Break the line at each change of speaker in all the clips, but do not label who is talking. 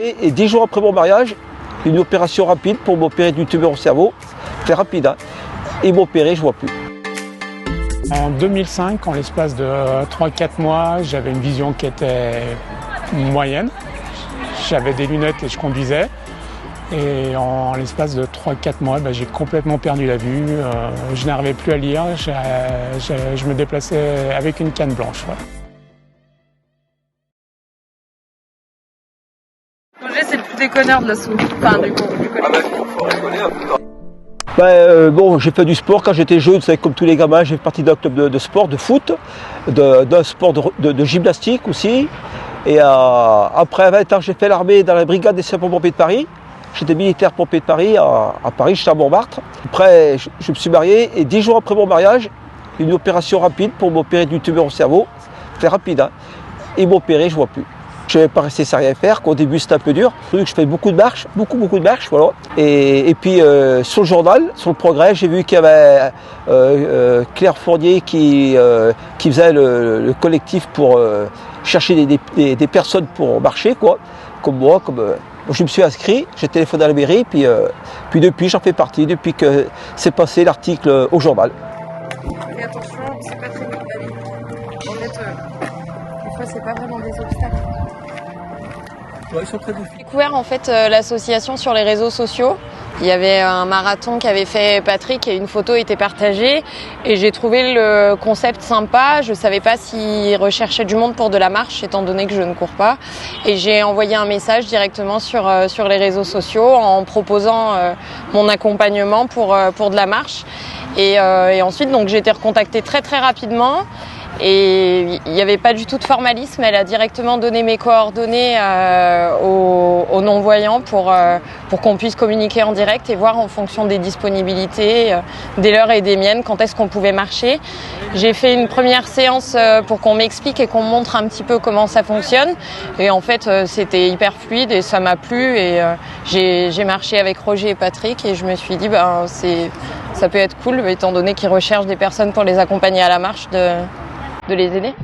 Et 10 jours après mon mariage, une opération rapide pour m'opérer d'une tumeur au cerveau. C'est rapide, hein. Et m'opérer, je ne vois plus.
En 2005, en l'espace de 3-4 mois, j'avais une vision qui était moyenne. J'avais des lunettes et je conduisais. Et en l'espace de 3-4 mois, j'ai complètement perdu la vue. Je n'arrivais plus à lire. Je me déplaçais avec une canne blanche. Ouais.
Roger, c'est le plus déconneur de la soupe. Enfin, du coup,
Bon, j'ai fait du sport quand j'étais jeune, vous savez, comme tous les gamins, j'ai fait partie d'un club de sport, de foot, d'un sport de gymnastique aussi. Et après 20 ans, j'ai fait l'armée dans la brigade des sapeurs-pompiers de Paris. J'étais militaire pompier de Paris, à Paris, j'étais à Montmartre. Après, je me suis marié et 10 jours après mon mariage, une opération rapide pour m'opérer d'une tumeur au cerveau. C'est rapide, hein. Et m'opérer, je ne vois plus. Je ne vais pas rester sans rien faire, qu'au début c'était un peu dur. Je fais beaucoup de marches, beaucoup de marches, voilà. Et puis sur le journal, sur le Progrès, j'ai vu qu'il y avait Claire Fournier qui faisait le collectif pour chercher des personnes pour marcher, quoi. Comme moi, je me suis inscrit, j'ai téléphoné à la mairie, puis depuis j'en fais partie, depuis que c'est passé l'article au journal.
mais attention, c'est pas très vite la vie. En fait, des fois, c'est pas vraiment des obstacles.
Ouais, ils sont très difficiles.
J'ai découvert en fait l'association sur les réseaux sociaux. Il y avait un marathon qu'avait fait Patrick et une photo était partagée et j'ai trouvé le concept sympa. Je savais pas s'il recherchait du monde pour de la marche étant donné que je ne cours pas et j'ai envoyé un message directement sur les réseaux sociaux en proposant mon accompagnement pour de la marche et ensuite donc j'ai été recontactée très rapidement. Et il n'y avait pas du tout de formalisme, elle a directement donné mes coordonnées aux non-voyants pour qu'on puisse communiquer en direct et voir en fonction des disponibilités, des leurs et des miennes, quand est-ce qu'on pouvait marcher. J'ai fait une première séance pour qu'on m'explique et qu'on me montre un petit peu comment ça fonctionne. Et en fait, c'était hyper fluide et ça m'a plu. Et j'ai marché avec Roger et Patrick et je me suis dit, ça peut être cool, étant donné qu'ils recherchent des personnes pour les accompagner à la marche, de les aider.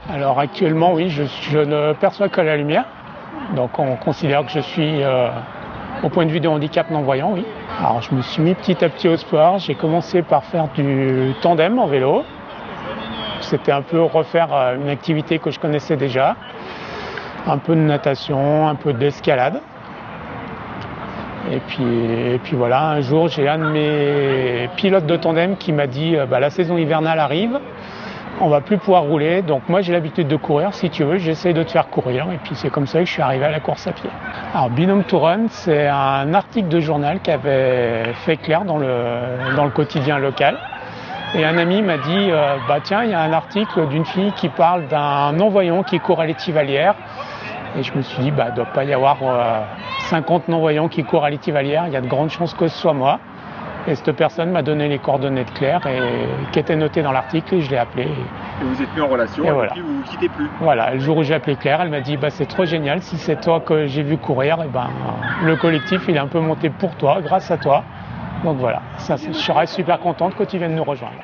Alors actuellement, oui, je ne perçois que la lumière. Donc on considère que je suis, au point de vue de handicap non-voyant, oui. Alors je me suis mis petit à petit au sport. J'ai commencé par faire du tandem en vélo. C'était un peu refaire une activité que je connaissais déjà. Un peu de natation, un peu d'escalade. Et puis voilà, un jour j'ai un de mes pilotes de tandem qui m'a dit la saison hivernale arrive, on va plus pouvoir rouler, donc moi j'ai l'habitude de courir, si tu veux j'essaie de te faire courir et puis c'est comme ça que je suis arrivé à la course à pied. Alors Binôme to Run, c'est un article de journal qu'avait fait Claire dans le quotidien local. Et un ami m'a dit, tiens, il y a un article d'une fille qui parle d'un non-voyant qui court à l'Étivalière. Et je me suis dit, il ne doit pas y avoir 50 non-voyants qui courent à l'Étivalière, il y a de grandes chances que ce soit moi. Et cette personne m'a donné les coordonnées de Claire qui étaient notées dans l'article et je l'ai appelée.
Et vous êtes mis en relation et
voilà.
Puis vous ne vous quittez plus.
Voilà, le jour où j'ai appelé Claire, elle m'a dit, c'est trop génial, si c'est toi que j'ai vu courir, le collectif il est un peu monté pour toi, grâce à toi. Donc voilà, je serais super contente que tu viennes nous rejoindre.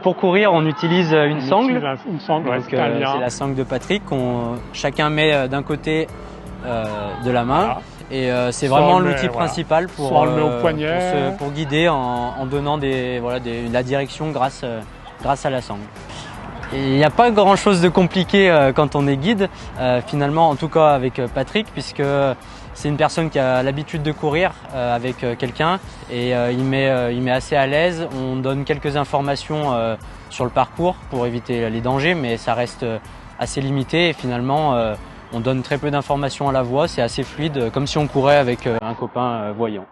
Pour courir, on utilise une sangle.
Une sangle, ouais,
c'est la sangle de Patrick qu'on chacun met d'un côté de la main. Voilà. Et c'est vraiment l'outil principal pour guider en donnant la direction grâce à la sangle. Il n'y a pas grand chose de compliqué quand on est guide, finalement, en tout cas avec Patrick, puisque c'est une personne qui a l'habitude de courir avec quelqu'un et il met assez à l'aise. On donne quelques informations sur le parcours pour éviter les dangers, mais ça reste assez limité et finalement on donne très peu d'informations à la voix, c'est assez fluide, comme si on courait avec un copain voyant.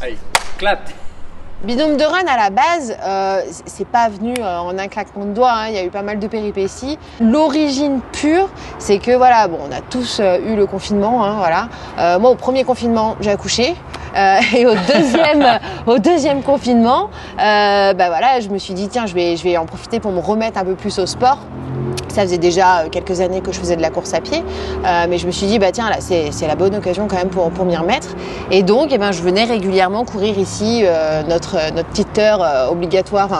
Allez, clap.
Binôme de Run, à la base, c'est pas venu en un claquement de doigts, hein. Il y a eu pas mal de péripéties. L'origine pure, c'est que voilà, bon, on a tous eu le confinement, hein, voilà. Moi, au premier confinement, j'ai accouché. Et au deuxième confinement, voilà, je me suis dit tiens, je vais en profiter pour me remettre un peu plus au sport. Ça faisait déjà quelques années que je faisais de la course à pied, mais je me suis dit tiens là c'est la bonne occasion quand même pour m'y remettre. Et donc je venais régulièrement courir ici notre petite heure obligatoire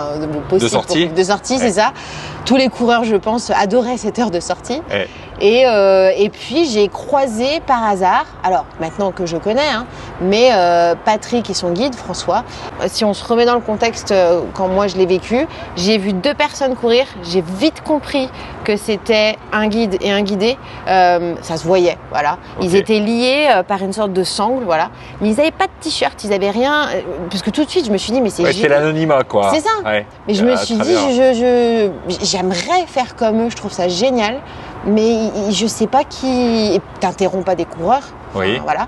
possible de sortie, c'est ça. Tous les coureurs, je pense, adoraient cette heure de sortie. Et puis j'ai croisé par hasard, alors maintenant que je connais, hein, mais Patrick et son guide François. Si on se remet dans le contexte, quand moi je l'ai vécu, j'ai vu 2 personnes courir, j'ai vite compris que c'était un guide et un guidé. Ça se voyait, voilà. Okay. Ils étaient liés par une sorte de sangle, voilà. Mais ils n'avaient pas de t-shirt, ils n'avaient rien. Parce que tout de suite, je me suis dit, mais c'est
l'anonymat, quoi.
C'est ça.
Ouais.
Mais je me suis dit, j'aimerais faire comme eux, je trouve ça génial. Mais je sais pas qui. T'interromps pas des coureurs.
Oui.
Voilà.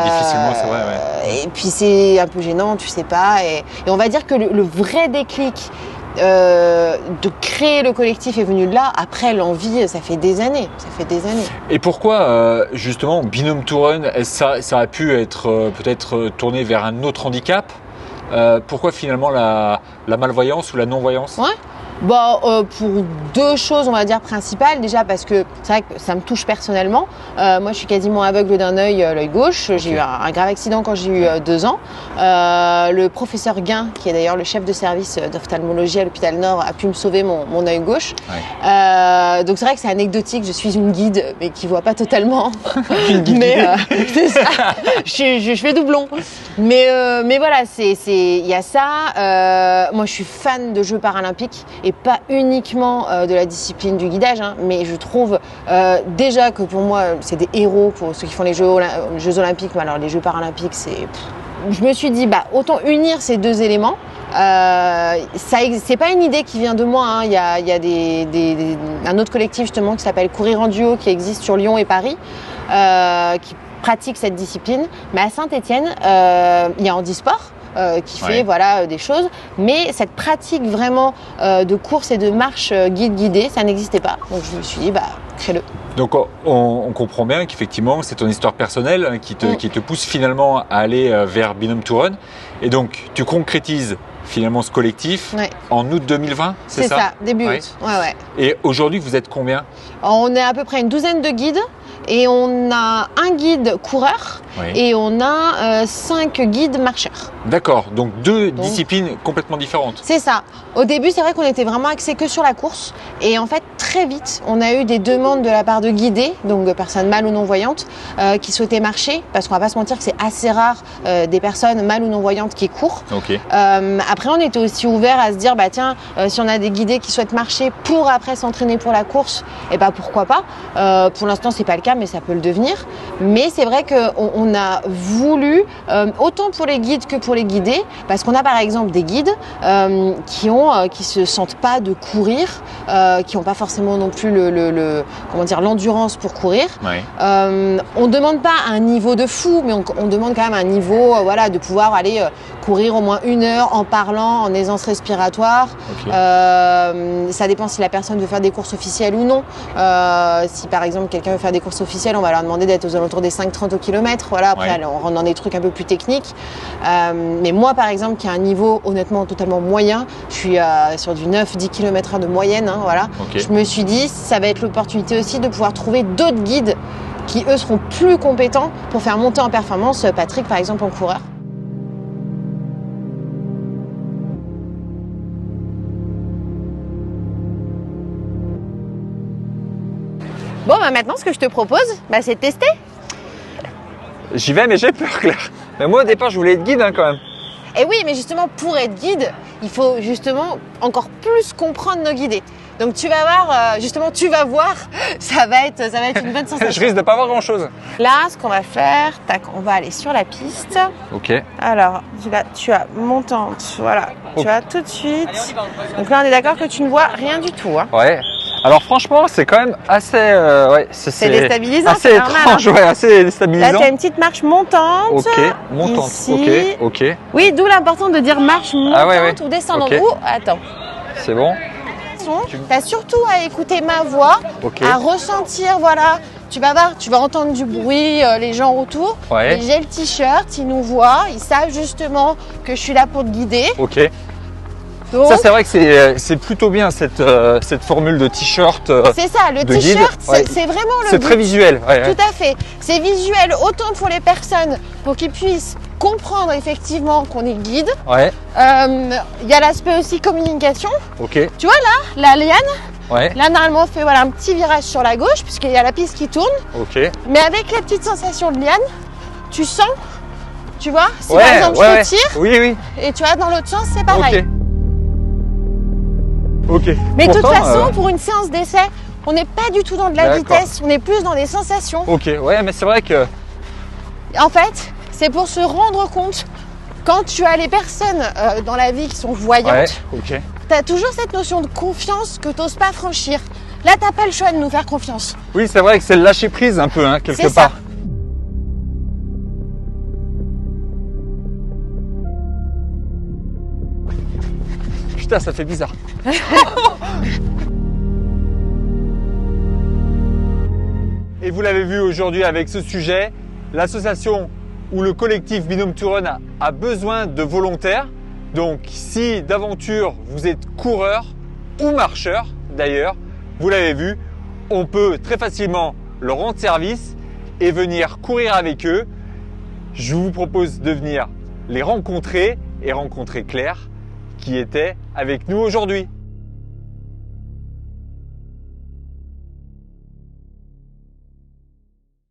Difficilement, c'est vrai. Ouais.
Et puis c'est un peu gênant, tu sais pas. Et on va dire que le vrai déclic de créer le collectif est venu de là. Après, l'envie, ça fait des années.
Et pourquoi, justement, Binôme to Run, ça aurait pu être peut-être tourné vers un autre handicap? Pourquoi finalement la malvoyance ou la non-voyance?
Ouais. Pour 2 choses, on va dire, principales. Déjà parce que c'est vrai que ça me touche personnellement. Moi, je suis quasiment aveugle d'un œil, l'œil gauche. Okay. J'ai eu un grave accident quand j'ai eu 2 ans. Le professeur Guin, qui est d'ailleurs le chef de service d'ophtalmologie à l'hôpital Nord, a pu me sauver mon œil gauche. Ouais. Donc c'est vrai que c'est anecdotique. Je suis une guide, mais qui voit pas totalement.
Une guide.
Mais c'est ça. je fais doublon. Mais voilà, il y a ça. Moi, je suis fan de Jeux paralympiques. Et pas uniquement de la discipline du guidage, hein, mais je trouve déjà que pour moi, c'est des héros pour ceux qui font les Jeux olympiques, mais alors les Jeux paralympiques, je me suis dit, autant unir ces 2 éléments. C'est pas une idée qui vient de moi, hein. Il y a un autre collectif justement qui s'appelle Courir en duo qui existe sur Lyon et Paris, qui pratique cette discipline. Mais à Saint-Étienne, il y a Handisport. Qui fait des choses, mais cette pratique vraiment de course et de marche guidée, ça n'existait pas. Donc je me suis dit, crée-le.
Donc on comprend bien qu'effectivement c'est ton histoire personnelle qui te pousse finalement à aller vers Binôme to Run. Et donc tu concrétises finalement ce collectif en août 2020, c'est ça? C'est ça,
début août. Ouais.
Et aujourd'hui vous êtes combien?
On est à peu près une 12aine de guides. Et on a un guide coureur et on a 5 guides marcheurs.
D'accord, donc 2 disciplines complètement différentes.
C'est ça. Au début, c'est vrai qu'on était vraiment axé que sur la course. Et en fait, très vite, on a eu des demandes de la part de guidés, donc de personnes mal ou non-voyantes, qui souhaitaient marcher. Parce qu'on va pas se mentir que c'est assez rare des personnes mal ou non-voyantes qui courent.
Okay.
Après, on était aussi ouvert à se dire, si on a des guidés qui souhaitent marcher pour après s'entraîner pour la course, pourquoi pas. Pour l'instant, c'est pas le cas, mais ça peut le devenir. Mais c'est vrai qu'on a voulu, autant pour les guides que pour les guidés, parce qu'on a par exemple des guides qui se sentent pas de courir, qui n'ont pas forcément non plus l'endurance pour courir. On demande pas un niveau de fou, mais on demande quand même un niveau de pouvoir aller courir au moins 1 heure en parlant, en aisance respiratoire. Okay. Ça dépend si la personne veut faire des courses officielles ou non. Si par exemple quelqu'un veut faire des courses officielles, on va leur demander d'être aux alentours des 5-30 km. Voilà, après on rentre dans des trucs un peu plus techniques. Mais moi par exemple qui a un niveau honnêtement totalement moyen, je suis sur du 9-10 km/h de moyenne, hein, voilà. Okay. Je me suis dit ça va être l'opportunité aussi de pouvoir trouver d'autres guides qui eux seront plus compétents pour faire monter en performance Patrick par exemple en coureur. Bon, maintenant, ce que je te propose, c'est de tester.
J'y vais, mais j'ai peur, Claire. Mais moi, au départ, je voulais être guide, hein, quand même.
Et oui, mais justement, pour être guide, il faut justement encore plus comprendre nos guidés. Donc, tu vas voir, ça va être une bonne sensation.
Je risque de pas voir grand-chose.
Là, ce qu'on va faire, on va aller sur la piste.
Ok.
Alors, là, tu as montante, voilà. Tu as tout de suite. Donc là, on est d'accord que tu ne vois rien du tout, hein.
Ouais.
Alors franchement, c'est quand même assez,
c'est déstabilisant,
assez
c'est
étrange,
normal, hein.
assez déstabilisant.
Là, tu as une petite marche montante.
Ok, montante.
Ici.
Ok.
Oui, d'où l'importance de dire marche montante ou descendante.
Okay.
Attends.
C'est bon.
Tu as surtout à écouter ma voix, à ressentir, voilà. Tu vas voir, tu vas entendre du bruit, les gens autour.
Ouais.
Et j'ai le t-shirt, ils nous voient, ils savent justement que je suis là pour te guider.
Ok.
Donc,
ça, c'est vrai que c'est plutôt bien cette formule de t-shirt.
C'est ça, le t-shirt, c'est vraiment le
C'est très visuel.
Tout à fait. C'est visuel autant pour les personnes, pour qu'ils puissent comprendre effectivement qu'on est guide.
Ouais.
Il y a l'aspect aussi communication.
Ok.
Tu vois là, la liane.
Ouais.
Là, normalement, on fait voilà, un petit virage sur la gauche, puisqu'il y a la piste qui tourne.
Ok.
Mais avec la petite sensation de liane, tu sens, tu vois, si par exemple je te tire,
oui.
et tu vois, dans l'autre sens, c'est pareil.
Ok.
Mais de toute façon, pour une séance d'essai, on n'est pas du tout dans de la vitesse, on est plus dans des sensations.
Ok, ouais, mais c'est vrai que...
En fait, c'est pour se rendre compte, quand tu as les personnes dans la vie qui sont voyantes, tu as toujours cette notion de confiance que tu n'oses pas franchir. Là, tu n'as pas le choix de nous faire confiance.
Oui, c'est vrai que c'est le lâcher prise un peu, hein, quelque part.
Ça.
Putain, ça fait bizarre. Et vous l'avez vu aujourd'hui avec ce sujet, l'association ou le collectif Binôme to Run a besoin de volontaires. Donc si d'aventure vous êtes coureur ou marcheur d'ailleurs, vous l'avez vu, on peut très facilement leur rendre service et venir courir avec eux. Je vous propose de venir les rencontrer et rencontrer Claire qui était avec nous aujourd'hui.